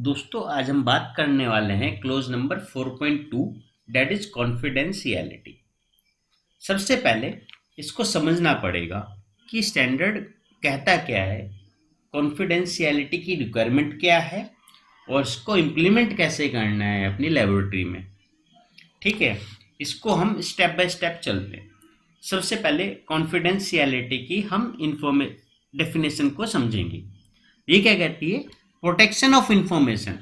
दोस्तों आज हम बात करने वाले हैं clause number 4.2 that is confidentiality. सबसे पहले इसको समझना पड़ेगा कि स्टैंडर्ड कहता क्या है, कॉन्फिडेंशियलिटी की रिक्वायरमेंट क्या है और इसको इम्प्लीमेंट कैसे करना है अपनी लेबोरेटरी में। ठीक है, इसको हम स्टेप बाय स्टेप चलते हैं। सबसे पहले कॉन्फिडेंशियलिटी की हम डेफिनेशन को समझेंगे। ये क्या कहती है? Protection of information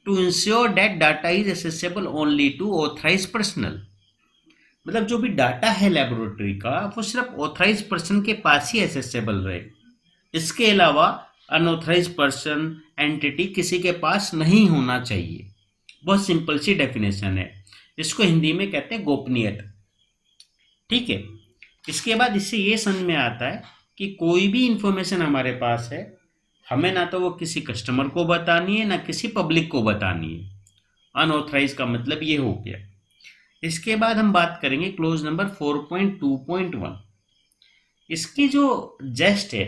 to ensure that data is accessible only to authorise personal. मतलब जो भी डाटा है लेबोरेटरी का वो सिर्फ ऑथराइज पर्सन के पास ही एक्सेसिबल रहे, इसके अलावा अनऑथराइज पर्सन एंटिटी किसी के पास नहीं होना चाहिए। बहुत सिंपल सी डेफिनेशन है, इसको हिंदी में कहते हैं गोपनीयता। ठीक है, इसके बाद इससे ये समझ में आता है कि कोई भी इंफॉर्मेशन हमारे पास है, हमें ना तो वो किसी कस्टमर को बतानी है ना किसी पब्लिक को बतानी है। अनऑथराइज का मतलब ये हो गया। इसके बाद हम बात करेंगे क्लोज नंबर 4.2.1। इसकी जो जेस्ट है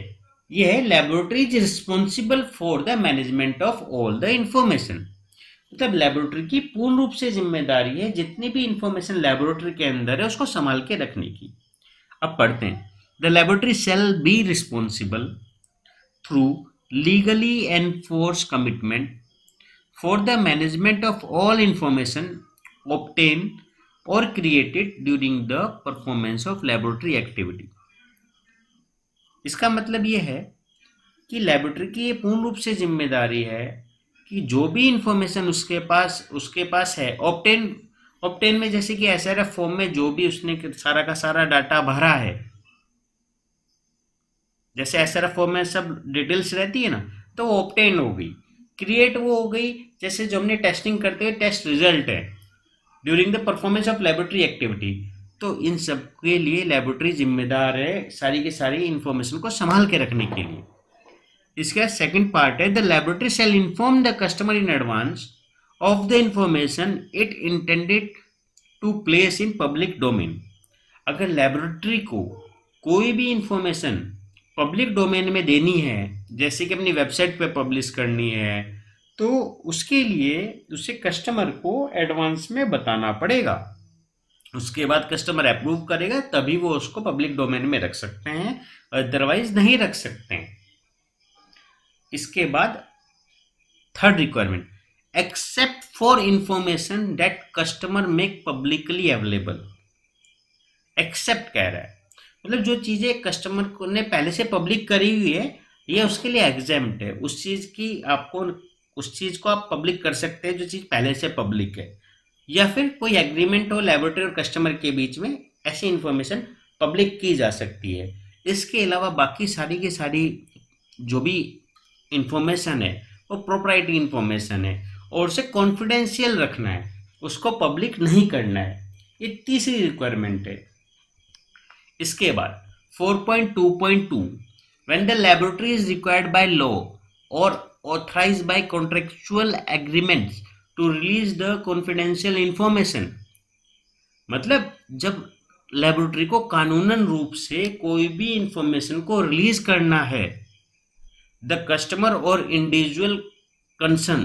ये है laboratory is responsible for the management of all the information. मतलब लेबोरेटरी की पूर्ण रूप से जिम्मेदारी है जितनी भी इंफॉर्मेशन लेबोरेटरी के अंदर है उसको संभाल के रखने की। अब पढ़ते हैं। The laboratory shall be responsible through legally enforced commitment for the management of all information obtained or created during the performance of laboratory activity। इसका मतलब ये है कि लेबोरेटरी की ये पूर्ण रूप से जिम्मेदारी है कि जो भी इंफॉर्मेशन उसके पास है ऑब्टेन में, जैसे कि एसआरएफ फॉर्म में जो भी उसने सारा का सारा डाटा भरा है, जैसे एसआरएफ फॉर्म में सब डिटेल्स रहती है ना, तो वो ऑब्टेन हो गई। क्रिएट वो हो गई, जैसे जो हमने टेस्टिंग करते हुए टेस्ट रिजल्ट है during the performance of laboratory activity. तो इन सब के लिए लेबोरेटरी जिम्मेदार है सारी की सारी इंफॉर्मेशन को संभाल के रखने के लिए। इसका सेकंड पार्ट है the laboratory shall inform the customer in advance of the information it intended to place in public domain. अगर लेबोरेटरी को कोई भी इंफॉर्मेशन पब्लिक डोमेन में देनी है, जैसे कि अपनी वेबसाइट पे पब्लिश करनी है, तो उसके लिए उसे कस्टमर को एडवांस में बताना पड़ेगा। उसके बाद कस्टमर अप्रूव करेगा तभी वो उसको पब्लिक डोमेन में रख सकते हैं, अदरवाइज नहीं रख सकते हैं। इसके बाद third requirement, except for information that customer make publicly available. Except कह रहा है, मतलब जो चीज़ें कस्टमर ने पहले से पब्लिक करी हुई है ये उसके लिए एग्जेम्प्ट है। उस चीज़ को आप पब्लिक कर सकते हैं जो चीज़ पहले से पब्लिक है, या फिर कोई एग्रीमेंट हो लेबोरेटरी और कस्टमर के बीच में, ऐसी इंफॉर्मेशन पब्लिक की जा सकती है। इसके अलावा बाकी सारी की सारी जो भी इंफॉर्मेशन है वो प्रोप्राइटरी इंफॉर्मेशन है और उसे कॉन्फिडेंशियल रखना है, उसको पब्लिक नहीं करना है। ये तीसरी रिक्वायरमेंट है। इसके बाद 4.2.2 when the laboratory is required by law or authorized by contractual agreements to release the confidential information। मतलब जब लेबोरेटरी को कानूनन रूप से कोई भी इंफॉर्मेशन को रिलीज करना है, द कस्टमर और individual concern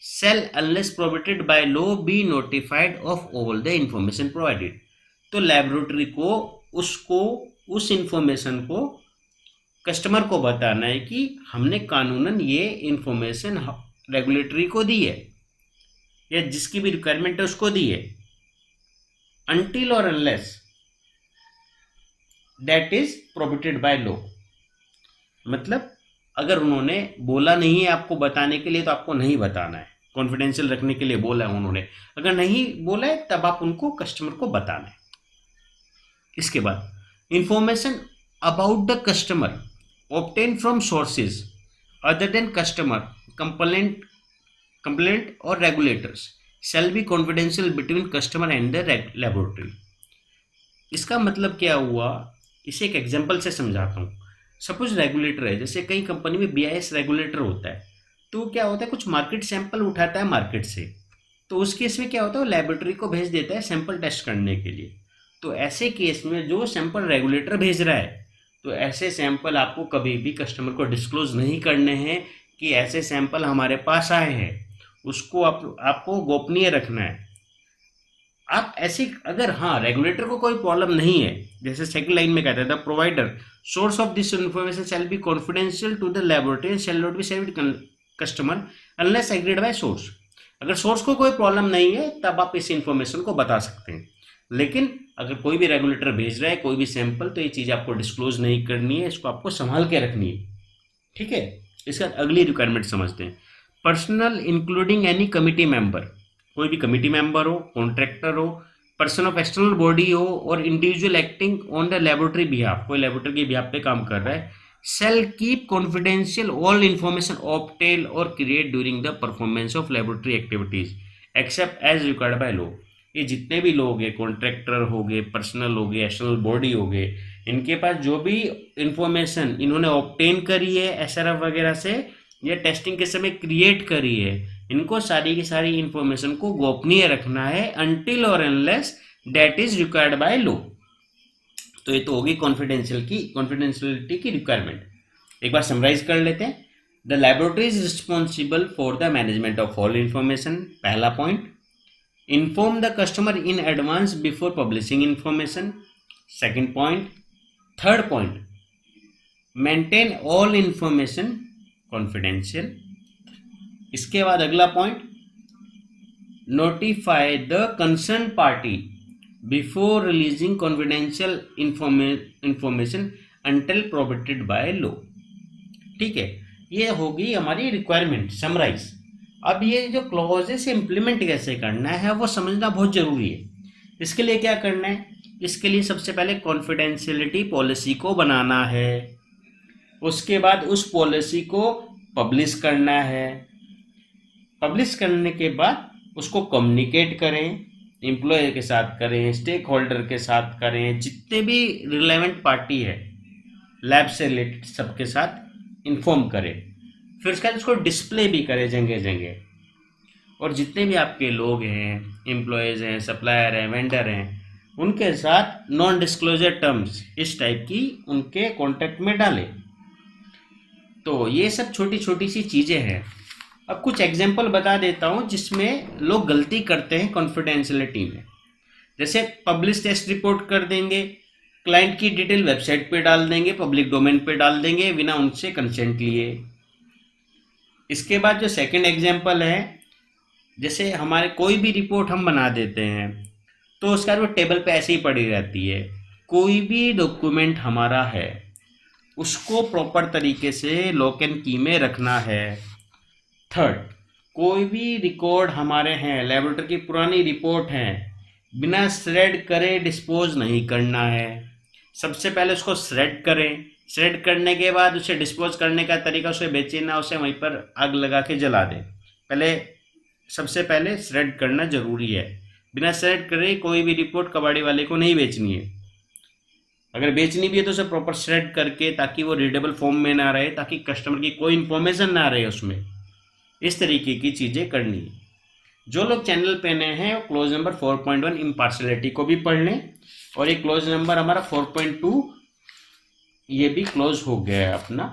shall unless prohibited by law be notified of all the information provided। तो लेबोरेटरी को उस इंफॉर्मेशन को कस्टमर को बताना है कि हमने कानूनन ये इंफॉर्मेशन रेगुलेटरी को दी है या जिसकी भी रिक्वायरमेंट है उसको दी है, अनटिल और unless that is prohibited by law. मतलब अगर उन्होंने बोला नहीं है आपको बताने के लिए तो आपको नहीं बताना है, कॉन्फिडेंशियल रखने के लिए बोला है उन्होंने। अगर नहीं बोला है तब आप उनको कस्टमर को बताना है। इसके बाद information about the customer obtain from sources other than customer complaint or regulators shall be confidential between customer and the laboratory. इसका मतलब क्या हुआ, इसे एक एग्जांपल से समझाता हूँ। सपोज रेगुलेटर है, जैसे कई कंपनी में BIS रेगुलेटर होता है, तो क्या होता है कुछ मार्केट सैंपल उठाता है मार्केट से, तो उस केस में क्या होता है वो लेबोरेटरी को भेज देता है सैंपल टेस्ट करने के लिए। तो ऐसे केस में जो सैंपल रेगुलेटर भेज रहा है, तो ऐसे सैंपल आपको कभी भी कस्टमर को डिस्क्लोज नहीं करने हैं कि ऐसे सैंपल हमारे पास आए हैं, उसको आपको गोपनीय रखना है। आप ऐसे अगर हाँ रेगुलेटर को कोई प्रॉब्लम नहीं है, जैसे सेकंड लाइन में कहता है the provider source of this information shall be confidential to the laboratory and shall not be shared with customer unless agreed by source. अगर सोर्स को कोई प्रॉब्लम नहीं है तब आप इस इंफॉर्मेशन को बता सकते हैं, लेकिन अगर कोई भी रेगुलेटर भेज रहा है कोई भी सैंपल, तो ये चीज़ आपको डिस्क्लोज नहीं करनी है, इसको आपको संभाल के रखनी है। ठीक है, इसका अगली रिक्वायरमेंट समझते हैं। Personal including any committee member, कोई भी कमिटी मेंबर हो, कॉन्ट्रैक्टर हो, पर्सन ऑफ एक्सटर्नल बॉडी हो और individual acting on the laboratory behalf, कोई लेबोरेटरी के बिहाफ पे काम कर रहा है, shall keep confidential all information obtained or created during the performance of laboratory activities except as required by law। ये जितने भी लोग हैं, कॉन्ट्रैक्टर हो गए, पर्सनल हो गए, एक्सटर्नल बॉडी हो गए, इनके पास जो भी इंफॉर्मेशन इन्होंने ऑब्टेन करी है एसआरएफ वगैरह से या टेस्टिंग के समय क्रिएट करी है, इनको सारी की सारी इंफॉर्मेशन को गोपनीय रखना है अनटिल और unless that is required by law. तो ये तो होगी कॉन्फिडेंशियलिटी की रिक्वायरमेंट। एक बार समराइज कर लेते हैं। The laboratory is responsible for the management of all information, पहला point. Inform the customer in advance before publishing information, second point. Third point, maintain all information confidential. इसके बाद अगला point, notify the concern party before releasing confidential information until prohibited by law. ठीक है, ये होगी हमारी requirement summarise. अब ये जो क्लॉजेस इम्प्लीमेंट कैसे करना है वो समझना बहुत जरूरी है। इसके लिए क्या करना है, इसके लिए सबसे पहले कॉन्फिडेंशियलिटी पॉलिसी को बनाना है, उसके बाद उस पॉलिसी को पब्लिश करना है, पब्लिश करने के बाद उसको कम्युनिकेट करें, एम्प्लॉय के साथ करें, स्टेक होल्डर के साथ करें, जितने भी रिलेवेंट पार्टी है लैब से रिलेटेड सबके साथ इन्फॉर्म करें। फिर उसके बाद उसको डिस्प्ले भी करें जगह जगह, और जितने भी आपके लोग हैं, एम्प्लॉयज़ हैं, सप्लायर हैं, वेंडर हैं, उनके साथ नॉन डिस्क्लोजर टर्म्स इस टाइप की उनके कॉन्टैक्ट में डालें। तो ये सब छोटी छोटी सी चीज़ें हैं। अब कुछ एग्जाम्पल बता देता हूँ जिसमें लोग गलती करते हैं कॉन्फिडेंशियलिटी में। जैसे पब्लिश टेस्ट रिपोर्ट कर देंगे, क्लाइंट की डिटेल वेबसाइट पे डाल देंगे, पब्लिक डोमेन पे डाल देंगे बिना उनसे कंसेंट लिए। इसके बाद जो सेकंड एग्जाम्पल है, जैसे हमारे कोई भी रिपोर्ट हम बना देते हैं तो उसका वो टेबल पे ऐसे ही पड़ी रहती है। कोई भी डॉक्यूमेंट हमारा है उसको प्रॉपर तरीके से लॉक एंड की में रखना है। थर्ड, कोई भी रिकॉर्ड हमारे हैं, लेबोरेटरी की पुरानी रिपोर्ट है, बिना श्रेड करे डिस्पोज नहीं करना है। सबसे पहले उसको श्रेड करें, श्रेड करने के बाद उसे डिस्पोज करने का तरीका उसे बेचे ना, उसे वहीं पर आग लगा के जला दें। पहले सबसे पहले श्रेड करना ज़रूरी है। बिना श्रेड करे कोई भी रिपोर्ट कबाड़ी वाले को नहीं बेचनी है। अगर बेचनी भी है तो उसे प्रॉपर श्रेड करके, ताकि वो रीडेबल फॉर्म में ना रहे, ताकि कस्टमर की कोई इन्फॉर्मेशन ना रहे उसमें। इस तरीके की चीज़ें करनी है। जो लोग चैनल पे नए हैं क्लोज नंबर 4.1 इम्पार्शलिटी को भी पढ़ लें, और एक क्लोज नंबर हमारा 4.2 ये भी क्लोज हो गया है अपना।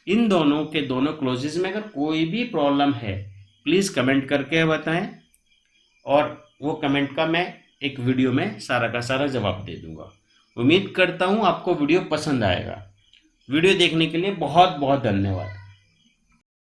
इन दोनों के दोनों क्लोजेज में अगर कोई भी प्रॉब्लम है प्लीज़ कमेंट करके बताएं, और वो कमेंट का मैं एक वीडियो में सारा का सारा जवाब दे दूंगा। उम्मीद करता हूँ आपको वीडियो पसंद आएगा। वीडियो देखने के लिए बहुत बहुत धन्यवाद।